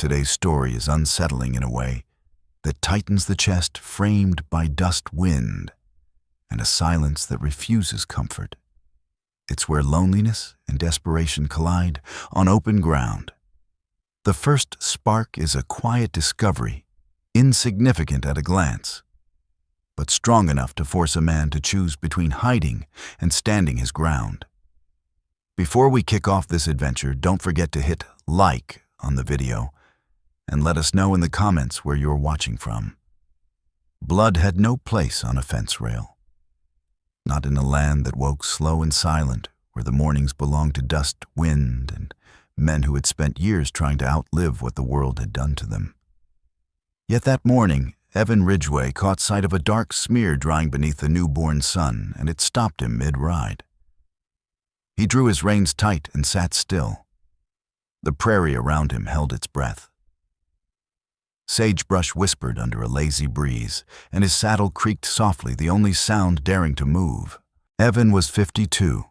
Today's story is unsettling in a way that tightens the chest, framed by dust wind and a silence that refuses comfort. It's where loneliness and desperation collide on open ground. The first spark is a quiet discovery, insignificant at a glance, but strong enough to force a man to choose between hiding and standing his ground. Before we kick off this adventure, don't forget to hit like on the video and let us know in the comments where you're watching from. Blood had no place on a fence rail. Not in a land that woke slow and silent, where the mornings belonged to dust, wind, and men who had spent years trying to outlive what the world had done to them. Yet that morning, Evan Ridgway caught sight of a dark smear drying beneath the newborn sun, and it stopped him mid-ride. He drew his reins tight and sat still. The prairie around him held its breath. Sagebrush whispered under a lazy breeze, and his saddle creaked softly, the only sound daring to move. Evan was 52,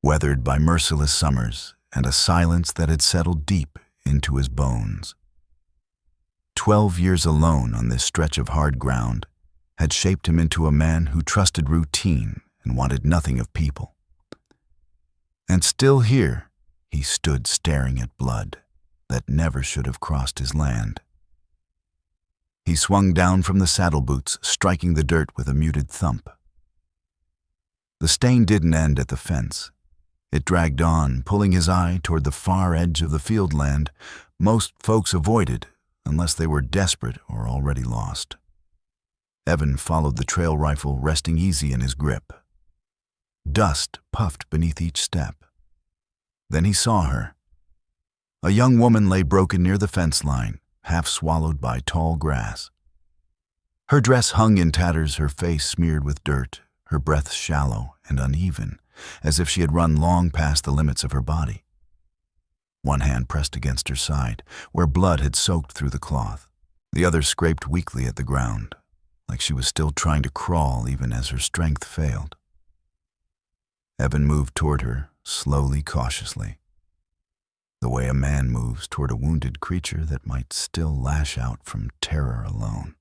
weathered by merciless summers and a silence that had settled deep into his bones. 12 years alone on this stretch of hard ground had shaped him into a man who trusted routine and wanted nothing of people. And still here, he stood staring at blood that never should have crossed his land. He swung down from the saddle boots, striking the dirt with a muted thump. The stain didn't end at the fence. It dragged on, pulling his eye toward the far edge of the field land most folks avoided unless they were desperate or already lost. Evan followed the trail rifle, resting easy in his grip. Dust puffed beneath each step. Then he saw her. A young woman lay broken near the fence line, half swallowed by tall grass. Her dress hung in tatters, her face smeared with dirt, her breath shallow and uneven, as if she had run long past the limits of her body. One hand pressed against her side, where blood had soaked through the cloth. The other scraped weakly at the ground, like she was still trying to crawl even as her strength failed. Evan moved toward her, slowly, cautiously, the way a man moves toward a wounded creature that might still lash out from terror alone.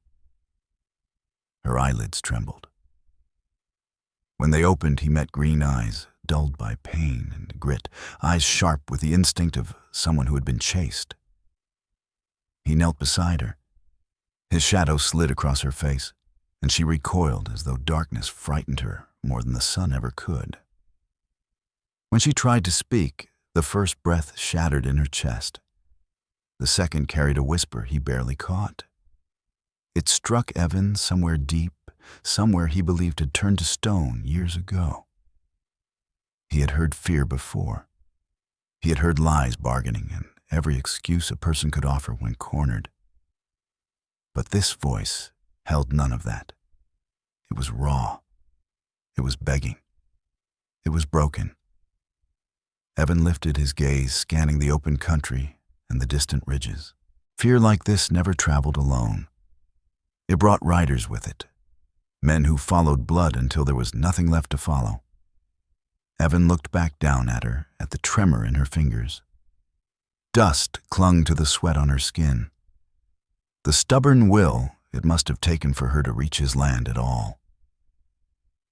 Her eyelids trembled. When they opened, he met green eyes, dulled by pain and grit, eyes sharp with the instinct of someone who had been chased. He knelt beside her. His shadow slid across her face, and she recoiled as though darkness frightened her more than the sun ever could. When she tried to speak, the first breath shattered in her chest. The second carried a whisper he barely caught. It struck Evan somewhere deep, somewhere he believed had turned to stone years ago. He had heard fear before. He had heard lies bargaining and every excuse a person could offer when cornered. But this voice held none of that. It was raw. It was begging. It was broken. Evan lifted his gaze, scanning the open country and the distant ridges. Fear like this never traveled alone. It brought riders with it, men who followed blood until there was nothing left to follow. Evan looked back down at her, at the tremor in her fingers. Dust clung to the sweat on her skin. The stubborn will it must have taken for her to reach his land at all.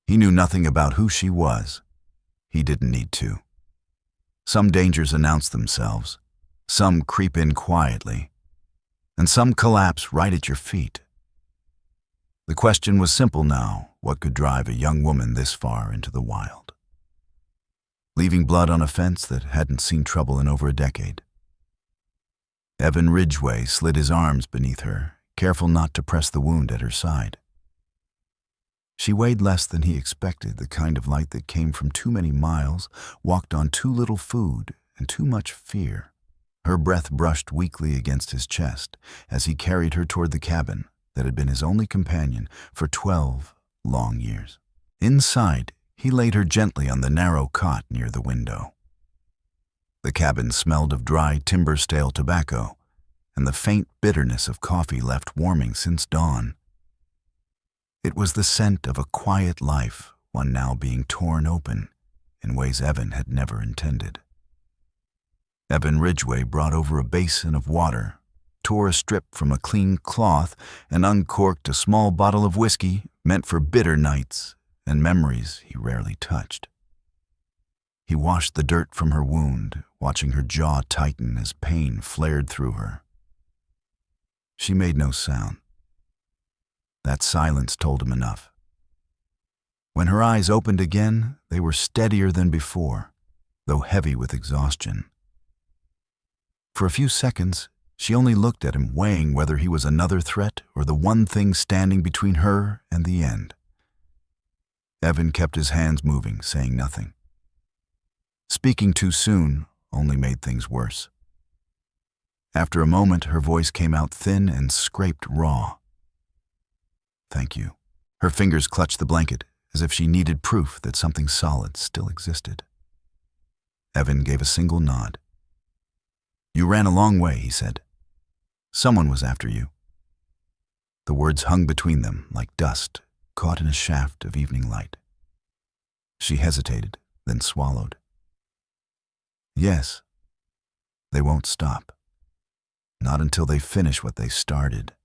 He knew nothing about who she was. He didn't need to. Some dangers announce themselves, some creep in quietly, and some collapse right at your feet. The question was simple now: what could drive a young woman this far into the wild? Leaving blood on a fence that hadn't seen trouble in over a decade. Evan Ridgway slid his arms beneath her, careful not to press the wound at her side. She weighed less than he expected, the kind of light that came from too many miles, walked on too little food and too much fear. Her breath brushed weakly against his chest as he carried her toward the cabin that had been his only companion for 12 long years. Inside, he laid her gently on the narrow cot near the window. The cabin smelled of dry timber-stale tobacco and the faint bitterness of coffee left warming since dawn. It was the scent of a quiet life, one now being torn open in ways Evan had never intended. Evan Ridgway brought over a basin of water, tore a strip from a clean cloth and uncorked a small bottle of whiskey meant for bitter nights and memories he rarely touched. He washed the dirt from her wound, watching her jaw tighten as pain flared through her. She made no sound. That silence told him enough. When her eyes opened again, they were steadier than before, though heavy with exhaustion. For a few seconds, she only looked at him, weighing whether he was another threat or the one thing standing between her and the end. Evan kept his hands moving, saying nothing. Speaking too soon only made things worse. After a moment, her voice came out thin and scraped raw. "Thank you." Her fingers clutched the blanket, as if she needed proof that something solid still existed. Evan gave a single nod. "You ran a long way," he said. "Someone was after you." The words hung between them like dust caught in a shaft of evening light. She hesitated, then swallowed. "Yes. They won't stop. Not until they finish what they started."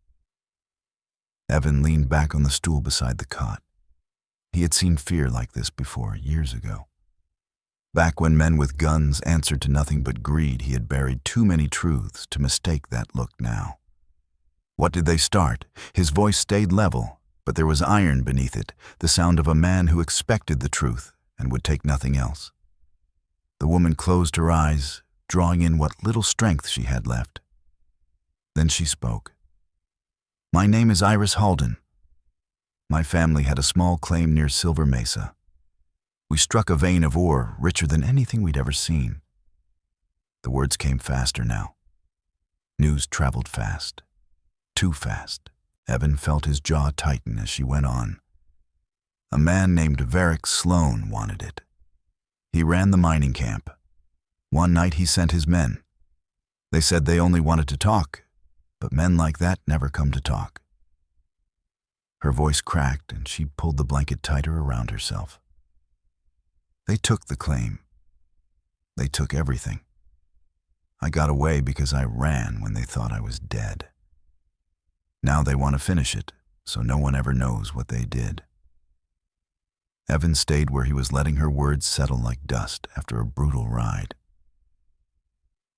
Evan leaned back on the stool beside the cot. He had seen fear like this before, years ago. Back when men with guns answered to nothing but greed, he had buried too many truths to mistake that look now. What did they start? His voice stayed level, but there was iron beneath it, the sound of a man who expected the truth and would take nothing else. The woman closed her eyes, drawing in what little strength she had left. Then she spoke. "My name is Iris Halden. My family had a small claim near Silver Mesa. We struck a vein of ore richer than anything we'd ever seen." The words came faster now. News traveled fast. Too fast. Evan felt his jaw tighten as she went on. A man named Varick Sloan wanted it. He ran the mining camp. One night he sent his men. They said they only wanted to talk, but men like that never come to talk. Her voice cracked and she pulled the blanket tighter around herself. They took the claim. They took everything. I got away because I ran when they thought I was dead. Now they want to finish it, so no one ever knows what they did. Evan stayed where he was, letting her words settle like dust after a brutal ride.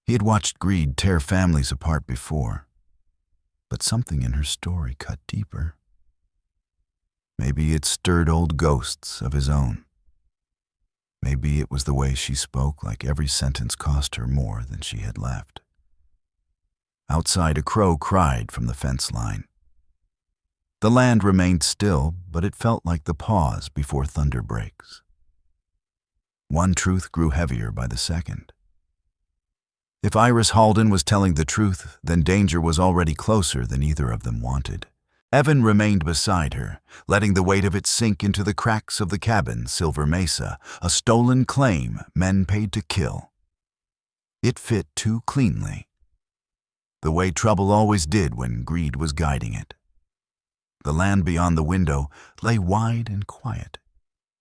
He had watched greed tear families apart before, but something in her story cut deeper. Maybe it stirred old ghosts of his own. Maybe it was the way she spoke, like every sentence cost her more than she had left. Outside, a crow cried from the fence line. The land remained still, but it felt like the pause before thunder breaks. One truth grew heavier by the second. If Iris Halden was telling the truth, then danger was already closer than either of them wanted. Evan remained beside her, letting the weight of it sink into the cracks of the cabin, Silver Mesa, a stolen claim men paid to kill. It fit too cleanly, the way trouble always did when greed was guiding it. The land beyond the window lay wide and quiet,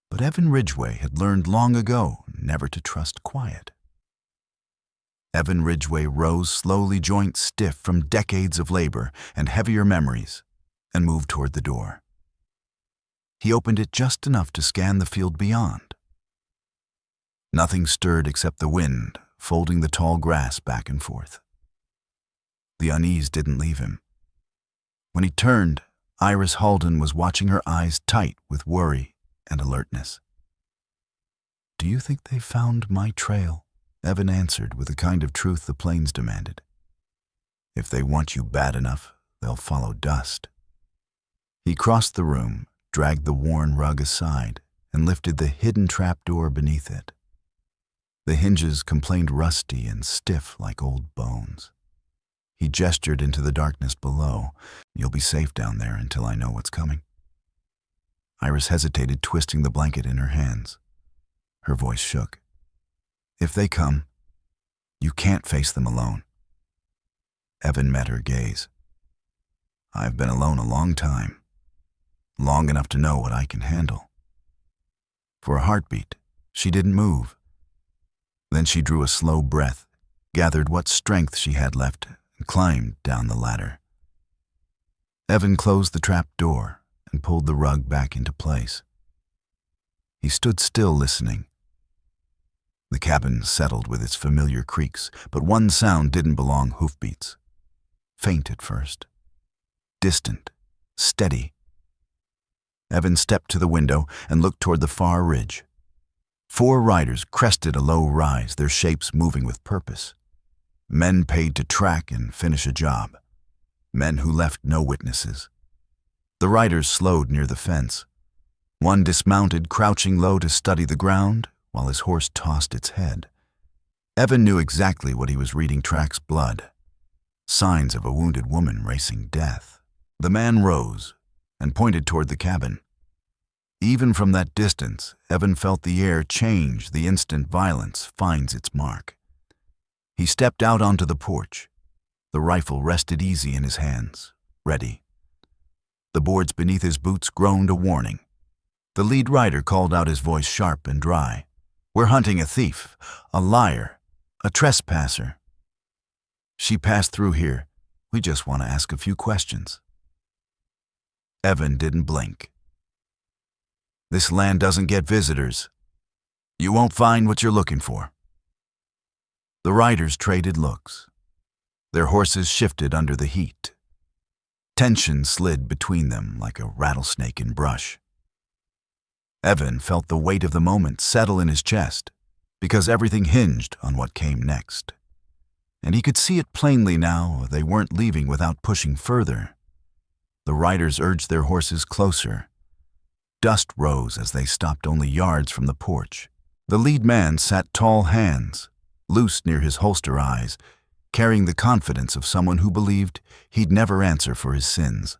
but Evan Ridgway had learned long ago never to trust quiet. Evan Ridgway rose slowly, joints stiff from decades of labor and heavier memories, and moved toward the door. He opened it just enough to scan the field beyond. Nothing stirred except the wind, folding the tall grass back and forth. The unease didn't leave him. When he turned, Iris Halden was watching, her eyes tight with worry and alertness. "Do you think they found my trail?" Evan answered with the kind of truth the plains demanded. "If they want you bad enough, they'll follow dust." He crossed the room, dragged the worn rug aside, and lifted the hidden trapdoor beneath it. The hinges complained rusty and stiff like old bones. He gestured into the darkness below. "You'll be safe down there until I know what's coming." Iris hesitated, twisting the blanket in her hands. Her voice shook. "If they come, you can't face them alone." Evan met her gaze. "I've been alone a long time. Long enough to know what I can handle." For a heartbeat, she didn't move. Then she drew a slow breath, gathered what strength she had left, and climbed down the ladder. Evan closed the trap door and pulled the rug back into place. He stood still, listening. The cabin settled with its familiar creaks, but one sound didn't belong: hoofbeats. Faint at first. Distant. Steady. Evan stepped to the window and looked toward the far ridge. 4 riders crested a low rise, their shapes moving with purpose. Men paid to track and finish a job. Men who left no witnesses. The riders slowed near the fence. One dismounted, crouching low to study the ground, while his horse tossed its head. Evan knew exactly what he was reading: tracks, blood. Signs of a wounded woman racing death. The man rose and pointed toward the cabin. Even from that distance, Evan felt the air change the instant violence finds its mark. He stepped out onto the porch. The rifle rested easy in his hands, ready. The boards beneath his boots groaned a warning. The lead rider called out, his voice sharp and dry. "We're hunting a thief, a liar, a trespasser. She passed through here. We just want to ask a few questions." Evan didn't blink. "This land doesn't get visitors. You won't find what you're looking for." The riders traded looks. Their horses shifted under the heat. Tension slid between them like a rattlesnake in brush. Evan felt the weight of the moment settle in his chest, because everything hinged on what came next. And he could see it plainly now. They weren't leaving without pushing further. The riders urged their horses closer. Dust rose as they stopped only yards from the porch. The lead man sat tall, hands loose near his holster eyes, carrying the confidence of someone who believed he'd never answer for his sins.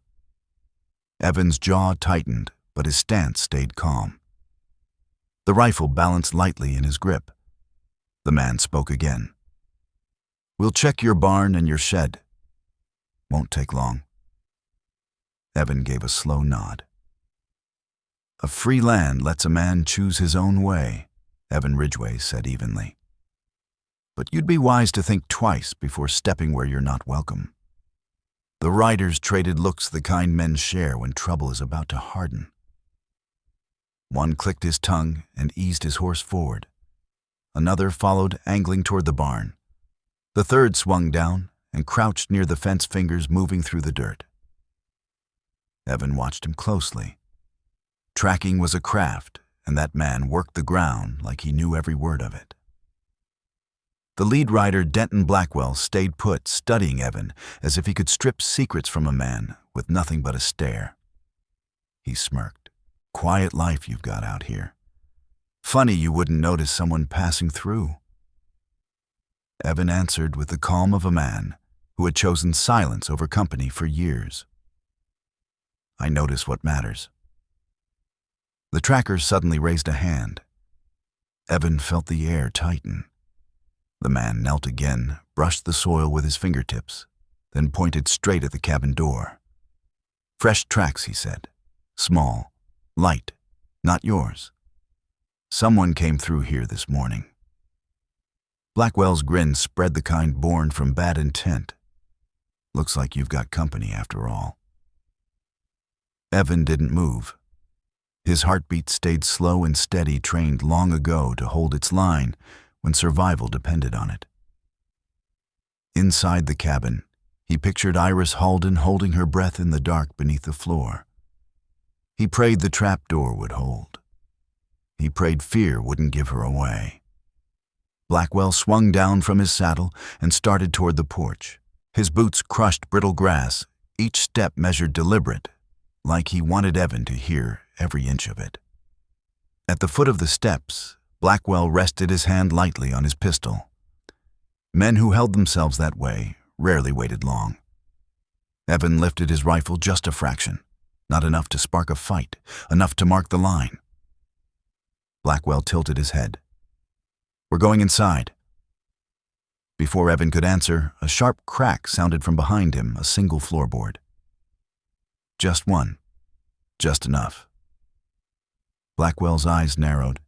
Evan's jaw tightened, but his stance stayed calm. The rifle balanced lightly in his grip. The man spoke again. "We'll check your barn and your shed. Won't take long." Evan gave a slow nod. "A free land lets a man choose his own way," Evan Ridgway said evenly. "But you'd be wise to think twice before stepping where you're not welcome." The riders traded looks, the kind men share when trouble is about to harden. One clicked his tongue and eased his horse forward. Another followed, angling toward the barn. The third swung down and crouched near the fence, fingers moving through the dirt. Evan watched him closely. Tracking was a craft, and that man worked the ground like he knew every word of it. The lead rider, Denton Blackwell, stayed put, studying Evan as if he could strip secrets from a man with nothing but a stare. He smirked. "Quiet life you've got out here. Funny you wouldn't notice someone passing through." Evan answered with the calm of a man who had chosen silence over company for years. "I notice what matters." The tracker suddenly raised a hand. Evan felt the air tighten. The man knelt again, brushed the soil with his fingertips, then pointed straight at the cabin door. "Fresh tracks," he said. "Small, light, not yours. Someone came through here this morning." Blackwell's grin spread, the kind born from bad intent. "Looks like you've got company after all." Evan didn't move. His heartbeat stayed slow and steady, trained long ago to hold its line when survival depended on it. Inside the cabin, he pictured Iris Halden holding her breath in the dark beneath the floor. He prayed the trapdoor would hold. He prayed fear wouldn't give her away. Blackwell swung down from his saddle and started toward the porch. His boots crushed brittle grass, each step measured deliberate, like he wanted Evan to hear every inch of it. At the foot of the steps, Blackwell rested his hand lightly on his pistol. Men who held themselves that way rarely waited long. Evan lifted his rifle just a fraction, not enough to spark a fight, enough to mark the line. Blackwell tilted his head. "We're going inside." Before Evan could answer, a sharp crack sounded from behind him, a single floorboard. Just one. Just enough. Blackwell's eyes narrowed.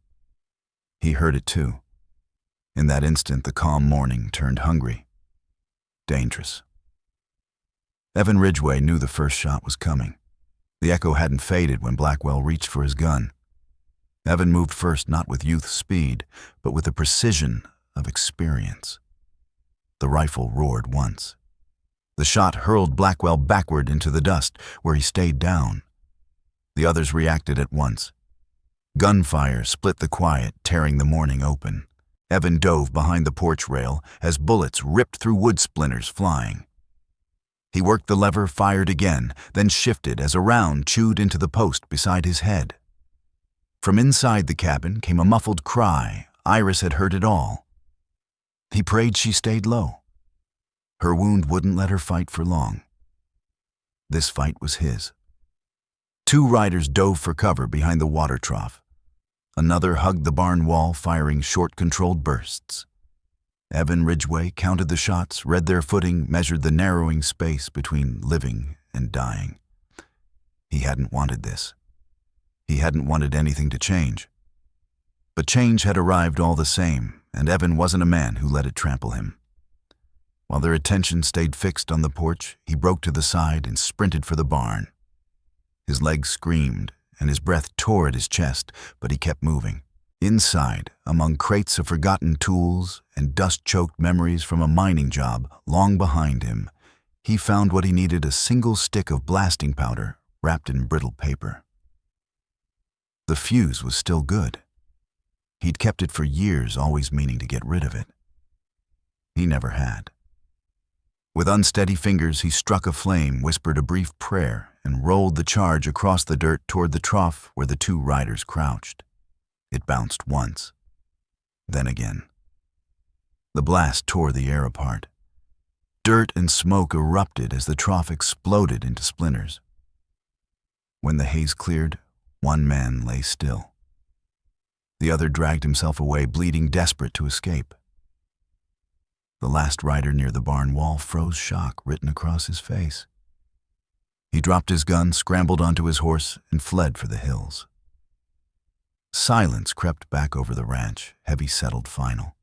He heard it too. In that instant, the calm morning turned hungry. Dangerous. Evan Ridgway knew the first shot was coming. The echo hadn't faded when Blackwell reached for his gun. Evan moved first, not with youth's speed, but with the precision of experience. The rifle roared once. The shot hurled Blackwell backward into the dust, where he stayed down. The others reacted at once. Gunfire split the quiet, tearing the morning open. Evan dove behind the porch rail as bullets ripped through wood splinters flying. He worked the lever, fired again, then shifted as a round chewed into the post beside his head. From inside the cabin came a muffled cry. Iris had heard it all. He prayed she stayed low. Her wound wouldn't let her fight for long. This fight was his. Two riders dove for cover behind the water trough. Another hugged the barn wall, firing short, controlled bursts. Evan Ridgway counted the shots, read their footing, measured the narrowing space between living and dying. He hadn't wanted this. He hadn't wanted anything to change. But change had arrived all the same, and Evan wasn't a man who let it trample him. While their attention stayed fixed on the porch, he broke to the side and sprinted for the barn. His legs screamed, and his breath tore at his chest, but he kept moving. Inside, among crates of forgotten tools and dust-choked memories from a mining job long behind him, he found what he needed: a single stick of blasting powder wrapped in brittle paper. The fuse was still good. He'd kept it for years, always meaning to get rid of it. He never had. With unsteady fingers, he struck a flame, whispered a brief prayer, and rolled the charge across the dirt toward the trough where the two riders crouched. It bounced once, then again. The blast tore the air apart. Dirt and smoke erupted as the trough exploded into splinters. When the haze cleared, one man lay still. The other dragged himself away, bleeding, desperate to escape. The last rider near the barn wall froze, shock written across his face. He dropped his gun, scrambled onto his horse, and fled for the hills. Silence crept back over the ranch, heavy, settled, final.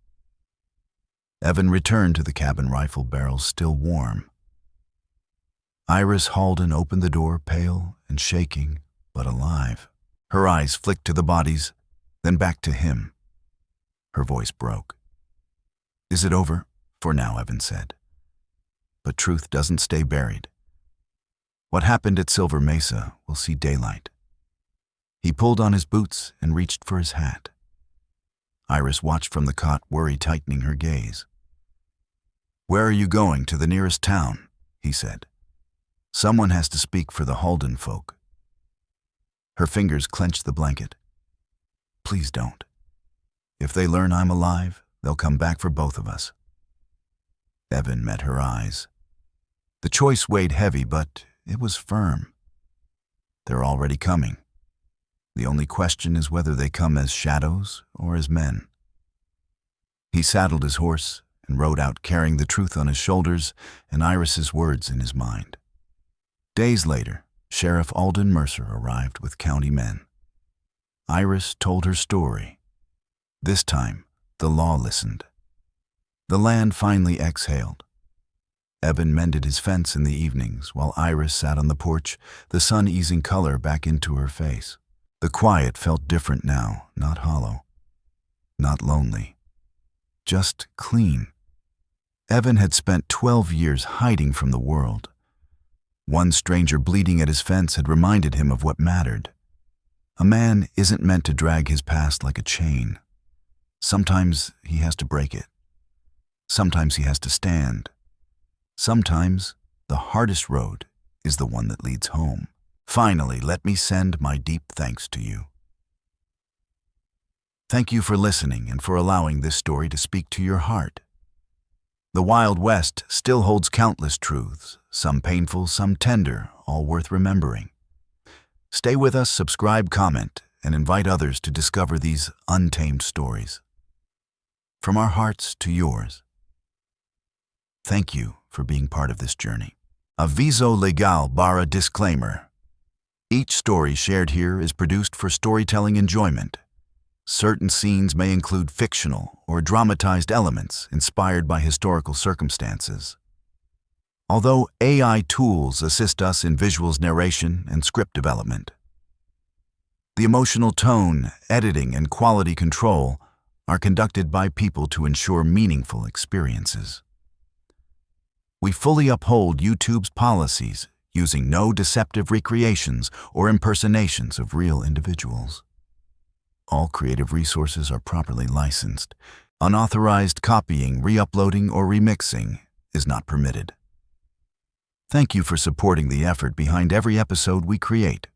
Evan returned to the cabin, rifle barrels still warm. Iris Halden opened the door, pale and shaking, but alive. Her eyes flicked to the bodies, then back to him. Her voice broke. "Is it over?" "For now," Evan said. "But truth doesn't stay buried. What happened at Silver Mesa will see daylight." He pulled on his boots and reached for his hat. Iris watched from the cot, worry tightening her gaze. "Where are you going? To the nearest town," he said. "Someone has to speak for the Halden folk." Her fingers clenched the blanket. "Please don't. If they learn I'm alive, they'll come back for both of us." Evan met her eyes. The choice weighed heavy, but it was firm. They're already coming. The only question is whether they come as shadows or as men. He saddled his horse and rode out, carrying the truth on his shoulders and Iris's words in his mind. Days later, Sheriff Alden Mercer arrived with county men. Iris told her story. This time, the law listened. The land finally exhaled. Evan mended his fence in the evenings while Iris sat on the porch, the sun easing color back into her face. The quiet felt different now, not hollow, not lonely, just clean. Evan had spent 12 years hiding from the world. One stranger bleeding at his fence had reminded him of what mattered. A man isn't meant to drag his past like a chain. Sometimes he has to break it. Sometimes he has to stand. Sometimes the hardest road is the one that leads home. Finally, let me send my deep thanks to you. Thank you for listening and for allowing this story to speak to your heart. The Wild West still holds countless truths, some painful, some tender, all worth remembering. Stay with us, subscribe, comment, and invite others to discover these untamed stories. From our hearts to yours, thank you for being part of this journey. Aviso legal barra disclaimer. Each story shared here is produced for storytelling enjoyment. Certain scenes may include fictional or dramatized elements inspired by historical circumstances. although AI tools assist us in visuals narration and script development. The emotional tone, editing, and quality control are conducted by people to ensure meaningful experiences. We fully uphold YouTube's policies, using no deceptive recreations or impersonations of real individuals. All creative resources are properly licensed. Unauthorized copying, re-uploading, or remixing is not permitted. Thank you for supporting the effort behind every episode we create.